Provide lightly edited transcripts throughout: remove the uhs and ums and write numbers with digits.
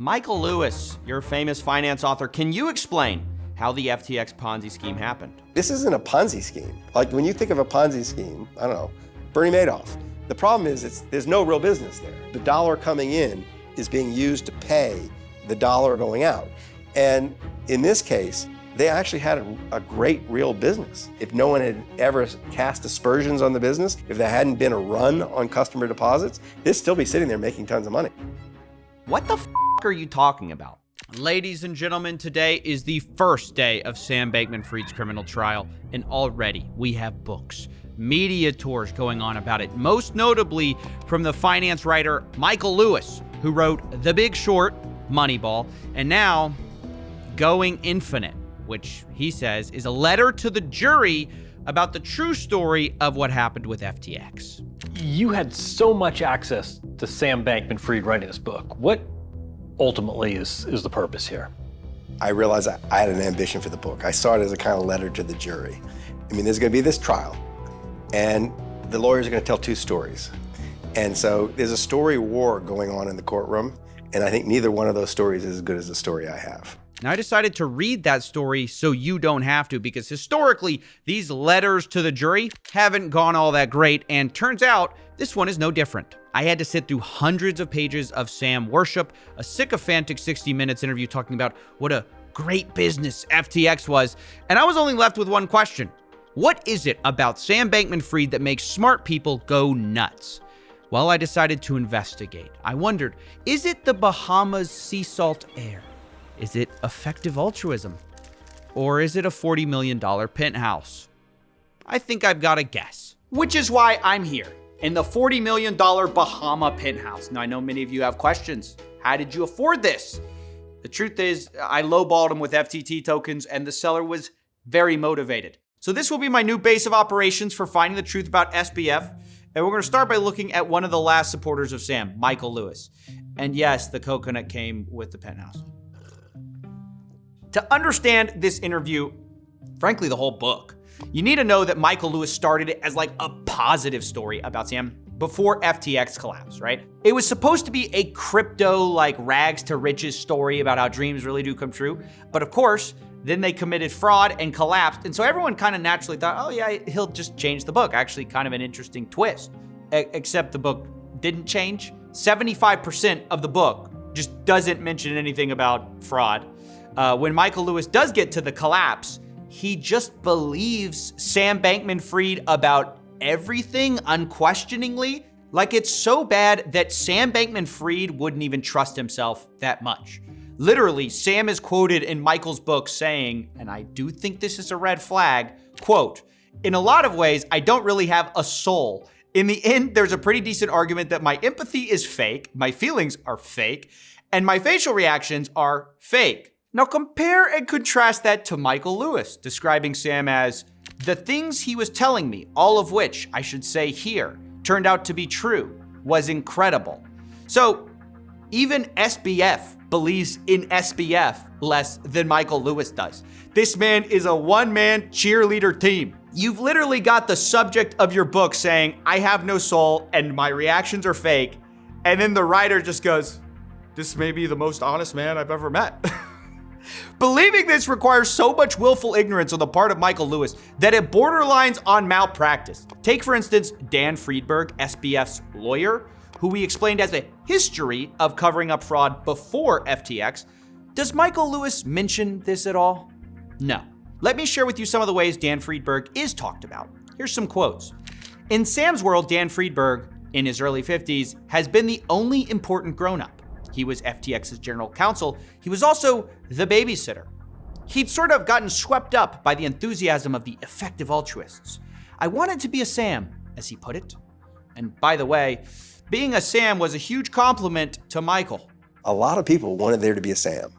Michael Lewis, your famous finance author, can you explain how the FTX Ponzi scheme happened? This isn't a Ponzi scheme. Like when you think of a Ponzi scheme, I don't know, Bernie Madoff. The problem is there's no real business there. The dollar coming in is being used to pay the dollar going out. And in this case, they actually had a great real business. If no one had ever cast aspersions on the business, if there hadn't been a run on customer deposits, they'd still be sitting there making tons of money. What the f*** are you talking about? Ladies and gentlemen, today is the first day of Sam Bankman Fried's criminal trial, and already we have books, media tours going on about it, most notably from the finance writer Michael Lewis, who wrote The Big Short, Moneyball, and now Going Infinite, which he says is a letter to the jury about the true story of what happened with FTX. You had so much access to Sam Bankman Fried writing this book. What ultimately is the purpose here? I realized I had an ambition for the book. I saw it as a kind of letter to the jury. I mean, there's going to be this trial, and the lawyers are going to tell two stories. And so there's a story war going on in the courtroom, and I think neither one of those stories is as good as the story I have. Now, I decided to read that story so you don't have to, because historically, these letters to the jury haven't gone all that great, and turns out this one is no different. I had to sit through hundreds of pages of Sam worship, a sycophantic 60 minutes interview talking about what a great business FTX was, and I was only left with one question. What is it about Sam Bankman Fried that makes smart people go nuts? Well, I decided to investigate. I wondered, is it the Bahamas sea salt air? Is it effective altruism? Or is it a $40 million penthouse? I think I've got a guess. Which is why I'm here, in the $40 million Bahama penthouse. Now, I know many of you have questions. How did you afford this? The truth is, I lowballed him with FTT tokens, and the seller was very motivated. So this will be my new base of operations for finding the truth about SBF. And we're going to start by looking at one of the last supporters of Sam, Michael Lewis. And yes, the coconut came with the penthouse. To understand this interview, frankly, the whole book, you need to know that Michael Lewis started it as like a positive story about Sam before FTX collapsed, right? It was supposed to be a crypto, like rags to riches story about how dreams really do come true. But of course, then they committed fraud and collapsed. And so everyone kind of naturally thought, oh yeah, he'll just change the book. Actually, kind of an interesting twist. Except the book didn't change. 75% of the book just doesn't mention anything about fraud. When Michael Lewis does get to the collapse, he just believes Sam Bankman Fried about everything unquestioningly. Like it's so bad that Sam Bankman Fried wouldn't even trust himself that much. Literally, Sam is quoted in Michael's book saying, and I do think this is a red flag, quote, "In a lot of ways, I don't really have a soul. In the end, there's a pretty decent argument that my empathy is fake, my feelings are fake, and my facial reactions are fake." Now compare and contrast that to Michael Lewis, describing Sam as, "The things he was telling me, all of which, I should say here, turned out to be true, was incredible." So even SBF believes in SBF less than Michael Lewis does. This man is a one-man cheerleader team. You've literally got the subject of your book saying, "I have no soul and my reactions are fake." And then the writer just goes, "This may be the most honest man I've ever met." Believing this requires so much willful ignorance on the part of Michael Lewis that it borderlines on malpractice. Take, for instance, Dan Friedberg, SBF's lawyer, who we explained has a history of covering up fraud before FTX. Does Michael Lewis mention this at all? No. Let me share with you some of the ways Dan Friedberg is talked about. Here's some quotes. In Sam's world, Dan Friedberg, in his early 50s, has been the only important grown-up. He was FTX's general counsel. He was also the babysitter. He'd sort of gotten swept up by the enthusiasm of the effective altruists. "I wanted to be a Sam," as he put it. And by the way, being a Sam was a huge compliment to Michael. A lot of people wanted there to be a Sam.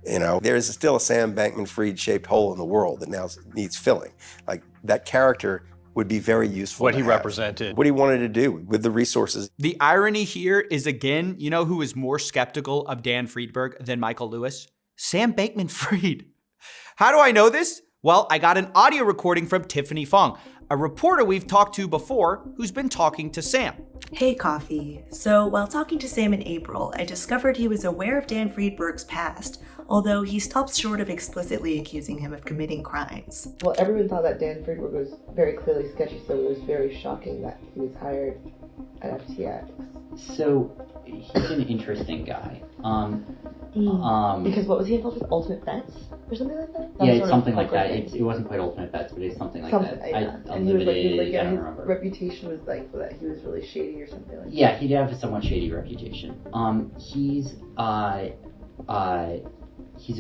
You know, there is still a Sam Bankman Fried shaped hole in the world that now needs filling. Like that character would be very useful. What he represented. What he wanted to do with the resources. The irony here is, again, you know who is more skeptical of Dan Friedberg than Michael Lewis? Sam Bankman Fried. How do I know this? Well, I got an audio recording from Tiffany Fong. a reporter we've talked to before who's been talking to Sam. Hey, Coffee. So, while talking to Sam in April, I discovered he was aware of Dan Friedberg's past, although he stops short of explicitly accusing him of committing crimes. Well, everyone thought that Dan Friedberg was very clearly sketchy, so it was very shocking that he was hired at FTX. So, he's an interesting guy. Because what was he involved with? Ultimate Bets? Or something like that? Yeah, it's something like that. It wasn't quite Ultimate Bets, but it's something like that. And he was like, I don't his remember. reputation was like that he was really shady or something like that. Yeah, he did have a somewhat shady reputation. He's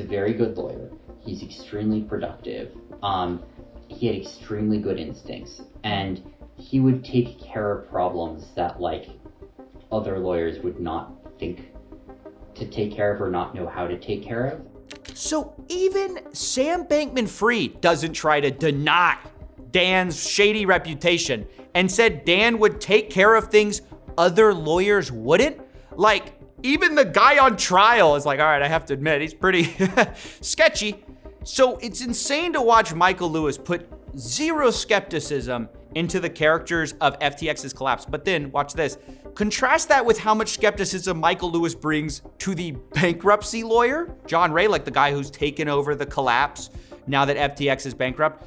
a very good lawyer. He's extremely productive. He had extremely good instincts, and he would take care of problems that like other lawyers would not think to take care of or not know how to take care of. So even Sam Bankman Fried doesn't try to deny Dan's shady reputation and said Dan would take care of things other lawyers wouldn't? Like, even the guy on trial is like, all right, I have to admit, he's pretty sketchy. So it's insane to watch Michael Lewis put zero skepticism into the characters of FTX's collapse. But then, watch this. Contrast that with how much skepticism Michael Lewis brings to the bankruptcy lawyer, John Ray, like the guy who's taken over the collapse now that FTX is bankrupt.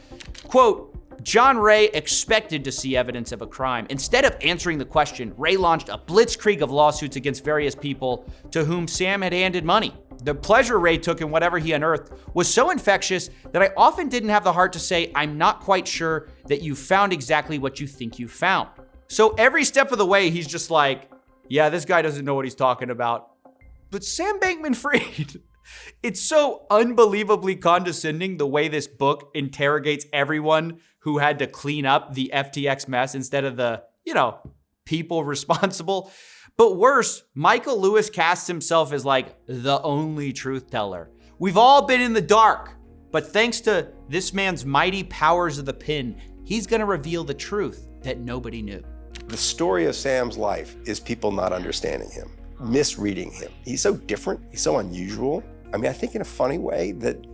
Quote, John Ray expected to see evidence of a crime. Instead of answering the question, Ray launched a blitzkrieg of lawsuits against various people to whom Sam had handed money. The pleasure Ray took in whatever he unearthed was so infectious that I often didn't have the heart to say, I'm not quite sure that you found exactly what you think you found. So every step of the way, he's just like, yeah, this guy doesn't know what he's talking about. But Sam Bankman Fried, it's so unbelievably condescending the way this book interrogates everyone who had to clean up the FTX mess instead of the, people responsible. But worse, Michael Lewis casts himself as like the only truth teller. We've all been in the dark, but thanks to this man's mighty powers of the pen, he's gonna reveal the truth that nobody knew. The story of Sam's life is people not understanding him, misreading him. He's so different, he's so unusual. I mean, I think in a funny way that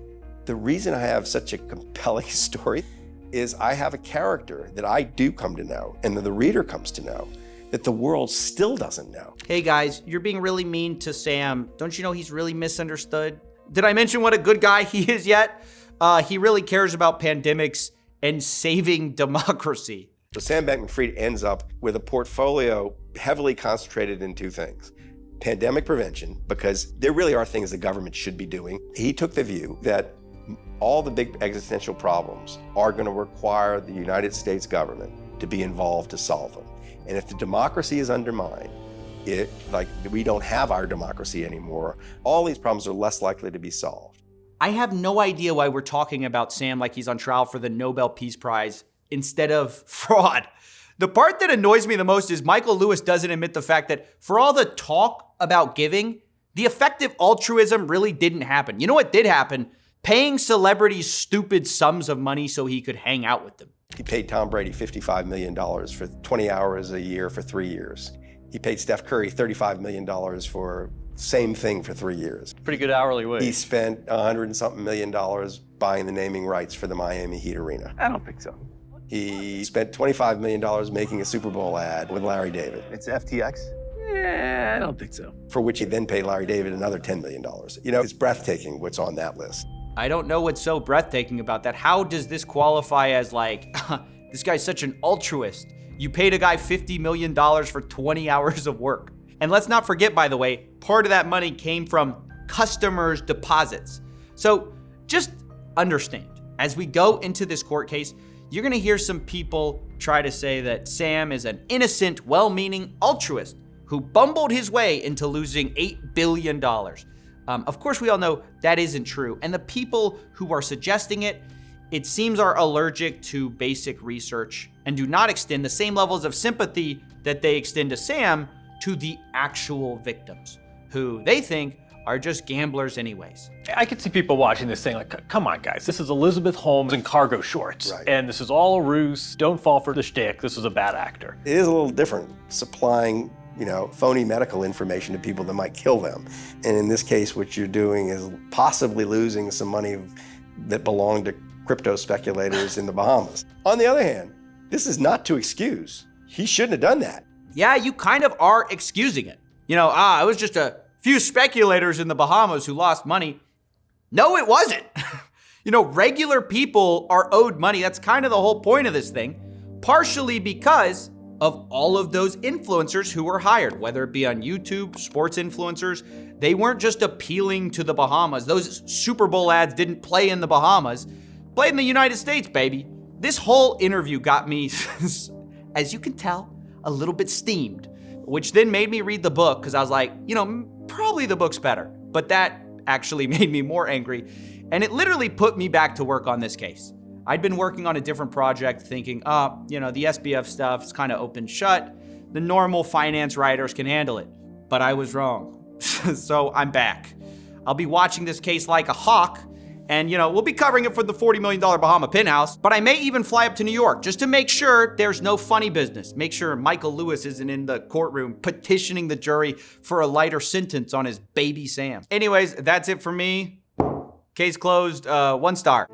the reason I have such a compelling story is I have a character that I do come to know and that the reader comes to know that the world still doesn't know. Hey guys, you're being really mean to Sam. Don't you know he's really misunderstood? Did I mention what a good guy he is yet? He really cares about pandemics and saving democracy. So Sam Bankman Fried ends up with a portfolio heavily concentrated in two things. Pandemic prevention, because there really are things the government should be doing. He took the view that all the big existential problems are going to require the United States government to be involved to solve them. And if the democracy is undermined, we don't have our democracy anymore, all these problems are less likely to be solved. I have no idea why we're talking about Sam like he's on trial for the Nobel Peace Prize instead of fraud. The part that annoys me the most is Michael Lewis doesn't admit the fact that for all the talk about giving, the effective altruism really didn't happen. You know what did happen? Paying celebrities stupid sums of money so he could hang out with them. He paid Tom Brady $55 million for 20 hours a year for 3 years. He paid Steph Curry $35 million for same thing for 3 years. Pretty good hourly wage. He spent $100 and something million buying the naming rights for the Miami Heat arena. I don't think so. He spent $25 million making a Super Bowl ad with Larry David. It's FTX? Yeah, I don't think so. For which he then paid Larry David another $10 million. It's breathtaking what's on that list. I don't know what's so breathtaking about that. How does this qualify as like, this guy's such an altruist? You paid a guy $50 million for 20 hours of work. And let's not forget, by the way, part of that money came from customers' deposits. So just understand, as we go into this court case, you're gonna hear some people try to say that Sam is an innocent, well-meaning altruist who bumbled his way into losing $8 billion. Of course, we all know that isn't true. And the people who are suggesting it seems are allergic to basic research and do not extend the same levels of sympathy that they extend to Sam to the actual victims, who they think are just gamblers anyways. I could see people watching this saying like, come on guys, this is Elizabeth Holmes in cargo shorts. Right. And this is all a ruse. Don't fall for the shtick. This is a bad actor. It is a little different, supplying phony medical information to people that might kill them. And in this case, what you're doing is possibly losing some money that belonged to crypto speculators in the Bahamas. On the other hand, This is not to excuse. He shouldn't have done that. Yeah, you kind of are excusing it. You know, it was just a few speculators in the Bahamas who lost money. No, it wasn't. You know, regular people are owed money. That's kind of the whole point of this thing, partially because of all of those influencers who were hired, whether it be on YouTube, sports influencers. They weren't just appealing to the Bahamas. Those Super Bowl ads didn't play in the Bahamas, played in the United States, baby. This whole interview got me, as you can tell, a little bit steamed, which then made me read the book because I was like, you know, probably the book's better. But that actually made me more angry. And it literally put me back to work on this case. I'd been working on a different project thinking, you know, the SBF stuff is kind of open shut. The normal finance writers can handle it. But I was wrong. So I'm back. I'll be watching this case like a hawk. And, you know, we'll be covering it for the $40 million Bahama penthouse. But I may even fly up to New York just to make sure there's no funny business. Make sure Michael Lewis isn't in the courtroom petitioning the jury for a lighter sentence on his baby Sam. Anyways, that's it for me. Case closed, 1 star.